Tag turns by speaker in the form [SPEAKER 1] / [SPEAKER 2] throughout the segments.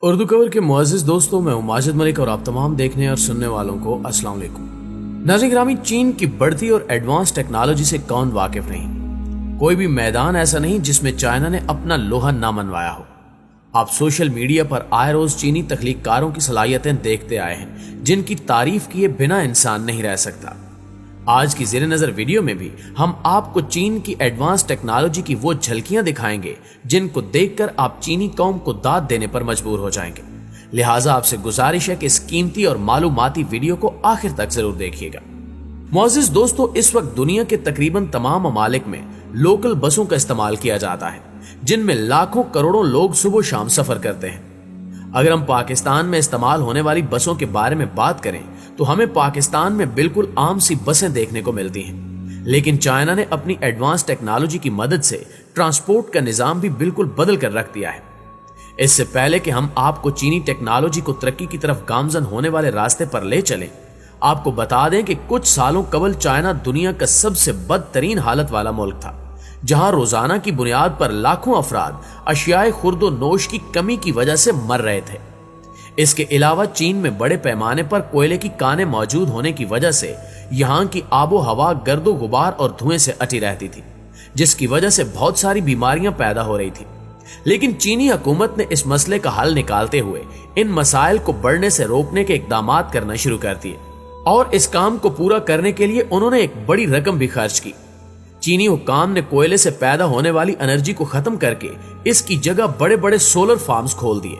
[SPEAKER 1] اردو کور کے معزز دوستوں، میں ہوں ماجد ملک اور آپ تمام دیکھنے اور سننے والوں کو السلام علیکم۔ ناظرین گرامی، چین کی بڑھتی اور ایڈوانس ٹیکنالوجی سے کون واقف نہیں؟ کوئی بھی میدان ایسا نہیں جس میں چائنا نے اپنا لوہا نہ منوایا ہو۔ آپ سوشل میڈیا پر آئے روز چینی تخلیق کاروں کی صلاحیتیں دیکھتے آئے ہیں جن کی تعریف کیے بنا انسان نہیں رہ سکتا۔ آج کی زیر نظر ویڈیو میں بھی ہم آپ کو چین کی ایڈوانس ٹیکنالوجی کی وہ جھلکیاں دکھائیں گے جن کو دیکھ کر آپ چینی قوم کو داد دینے پر مجبور ہو جائیں گے۔ لہٰذا آپ سے گزارش ہے کہ اس قیمتی اور معلوماتی ویڈیو کو آخر تک ضرور دیکھیے گا۔ معزز دوستو، اس وقت دنیا کے تقریباً تمام ممالک میں لوکل بسوں کا استعمال کیا جاتا ہے جن میں لاکھوں کروڑوں لوگ صبح و شام سفر کرتے ہیں۔ اگر ہم پاکستان میں استعمال ہونے والی بسوں کے بارے میں بات کریں تو ہمیں پاکستان میں بالکل عام سی بسیں دیکھنے کو ملتی ہیں، لیکن چائنا نے اپنی ایڈوانس ٹیکنالوجی کی مدد سے ٹرانسپورٹ کا نظام بھی بالکل بدل کر رکھ دیا ہے۔ اس سے پہلے کہ ہم آپ کو چینی ٹیکنالوجی کو ترقی کی طرف گامزن ہونے والے راستے پر لے چلیں، آپ کو بتا دیں کہ کچھ سالوں قبل چائنا دنیا کا سب سے بدترین حالت والا ملک تھا، جہاں روزانہ کی بنیاد پر لاکھوں افراد اشیاء خورد و نوش کی کمی کی وجہ سے مر رہے تھے۔ اس کے علاوہ چین میں بڑے پیمانے پر کوئلے کی کانیں موجود ہونے کی وجہ سے یہاں کی آب و ہوا گرد و غبار اور دھوئیں سے اٹی رہتی تھی، جس کی وجہ سے بہت ساری بیماریاں پیدا ہو رہی تھی۔ لیکن چینی حکومت نے اس مسئلے کا حل نکالتے ہوئے ان مسائل کو بڑھنے سے روکنے کے اقدامات کرنا شروع کر دیے، اور اس کام کو پورا کرنے کے لیے انہوں نے ایک بڑی رقم بھی خرچ کی۔ چینی حکام نے کوئلے سے پیدا ہونے والی انرجی کو ختم کر کے اس کی جگہ بڑے بڑے سولر فارمز کھول دیے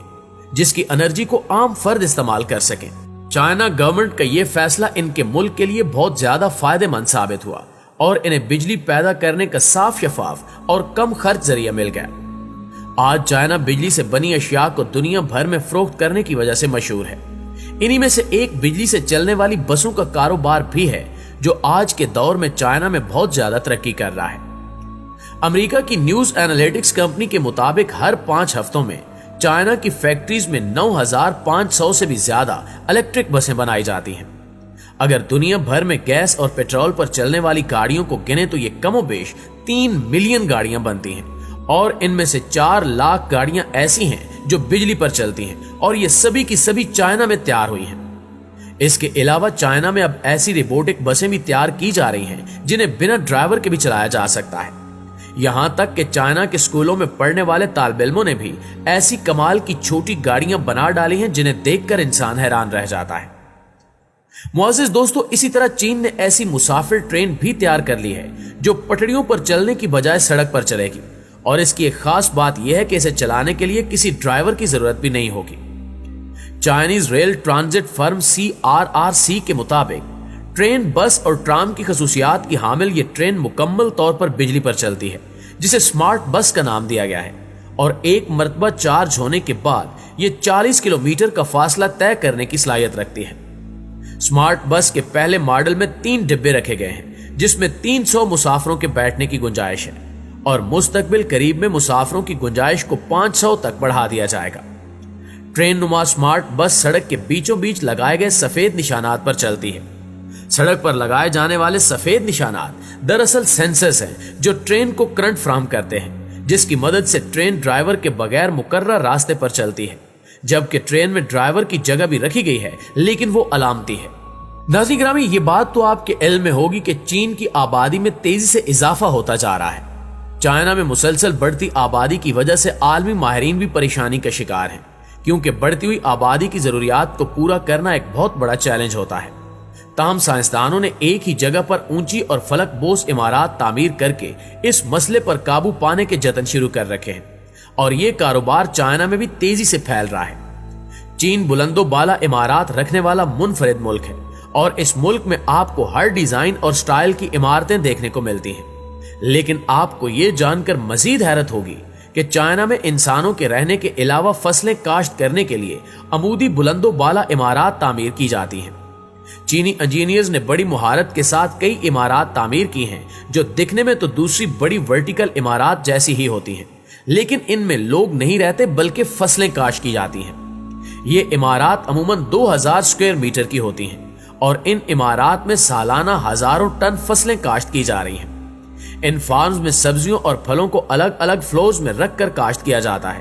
[SPEAKER 1] جس کی انرجی کو عام فرد استعمال کر سکیں۔ چائنا گورنمنٹ کا یہ فیصلہ ان کے ملک کے لیے بہت زیادہ فائدہ مند ثابت ہوا اور انہیں بجلی پیدا کرنے کا صاف شفاف اور کم خرچ ذریعہ مل گیا۔ آج چائنا بجلی سے بنی اشیاء کو دنیا بھر میں فروخت کرنے کی وجہ سے مشہور ہے۔ انہی میں سے ایک بجلی سے چلنے والی بسوں کا کاروبار بھی ہے جو آج کے دور میں چائنا میں بہت زیادہ ترقی کر رہا ہے۔ امریکہ کی نیوز اینالیٹکس کمپنی کے مطابق ہر 5 ہفتوں میں چائنا کی فیکٹریز میں 9500 سے بھی زیادہ الیکٹرک بسیں بنائی جاتی ہیں۔ اگر دنیا بھر میں گیس اور پیٹرول پر چلنے والی گاڑیوں کو گنے تو یہ کم و بیش 3 ملین گاڑیاں بنتی ہیں، اور ان میں سے 4 لاکھ گاڑیاں ایسی ہیں جو بجلی پر چلتی ہیں، اور یہ سبھی کی سبھی چائنا میں تیار ہوئی ہیں۔ اس کے علاوہ چائنا میں اب ایسی روبوٹک بسیں بھی تیار کی جا رہی ہیں جنہیں بنا ڈرائیور کے بھی چلایا جا سکتا ہے۔ یہاں تک کہ چائنا کے اسکولوں میں پڑھنے والے طالب علموں نے بھی ایسی کمال کی چھوٹی گاڑیاں بنا ڈالی ہیں جنہیں دیکھ کر انسان حیران رہ جاتا ہے۔ معزز دوستو، اسی طرح چین نے ایسی مسافر ٹرین بھی تیار کر لی ہے جو پٹڑیوں پر چلنے کی بجائے سڑک پر چلے گی، اور اس کی ایک خاص بات یہ ہے کہ اسے چلانے کے لیے کسی ڈرائیور کی ضرورت بھی نہیں ہوگی۔ چائنیز ریل ٹرانزٹ فرم CRRC کے مطابق ٹرین، بس اور ٹرام کی خصوصیات کی حامل یہ ٹرین مکمل طور پر بجلی پر چلتی ہے، جسے سمارٹ بس کا نام دیا گیا ہے، اور ایک مرتبہ چارج ہونے کے بعد یہ 40 کلومیٹر کا فاصلہ طے کرنے کی صلاحیت رکھتی ہے۔ سمارٹ بس کے پہلے ماڈل میں 3 ڈبے رکھے گئے ہیں جس میں 300 مسافروں کے بیٹھنے کی گنجائش ہے، اور مستقبل قریب میں مسافروں کی گنجائش کو 500 تک بڑھا دیا جائے گا۔ ٹرین نما سمارٹ بس سڑک کے بیچوں بیچ لگائے گئے سفید نشانات پر چلتی ہے۔ سڑک پر لگائے جانے والے سفید نشانات دراصل سینسرز ہیں جو ٹرین کو کرنٹ فراہم کرتے ہیں، جس کی مدد سے ٹرین ڈرائیور کے بغیر مقررہ راستے پر چلتی ہے، جبکہ ٹرین میں ڈرائیور کی جگہ بھی رکھی گئی ہے لیکن وہ علامتی ہے۔ ناظرین گرامی، یہ بات تو آپ کے علم میں ہوگی کہ چین کی آبادی میں تیزی سے اضافہ ہوتا جا رہا ہے۔ چائنا میں مسلسل بڑھتی آبادی کی وجہ سے عالمی ماہرین بھی پریشانی کا شکار ہیں، کیونکہ بڑھتی ہوئی آبادی کی ضروریات کو پورا کرنا ایک بہت بڑا چیلنج ہوتا ہے۔ تاہم سائنسدانوں نے ایک ہی جگہ پر اونچی اور فلک بوس عمارات تعمیر کر کے اس مسئلے پر قابو پانے کے جتن شروع کر رکھے ہیں، اور یہ کاروبار چائنا میں بھی تیزی سے پھیل رہا ہے۔ چین بلند و بالا عمارات رکھنے والا منفرد ملک ہے، اور اس ملک میں آپ کو ہر ڈیزائن اور سٹائل کی عمارتیں دیکھنے کو ملتی ہیں۔ لیکن آپ کو یہ جان کر مزید حیرت ہوگی کہ چائنا میں انسانوں کے رہنے کے علاوہ فصلیں کاشت کرنے کے لیے عمودی بلند و بالا عمارات تعمیر کی جاتی ہیں۔ چینی انجینئرز نے بڑی مہارت کے ساتھ کئی عمارات تعمیر کی ہیں جو دکھنے میں تو دوسری بڑی ورٹیکل عمارات جیسی ہی ہوتی ہیں، لیکن ان میں لوگ نہیں رہتے بلکہ فصلیں کاشت کی جاتی ہیں۔ یہ عمارات عموماً 2000 اسکوائر میٹر کی ہوتی ہیں، اور ان عمارات میں سالانہ ہزاروں ٹن فصلیں کاشت کی جا رہی ہیں۔ ان فارمز میں سبزیوں اور پھلوں کو الگ الگ فلورز میں رکھ کر کاشت کیا جاتا ہے،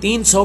[SPEAKER 1] 300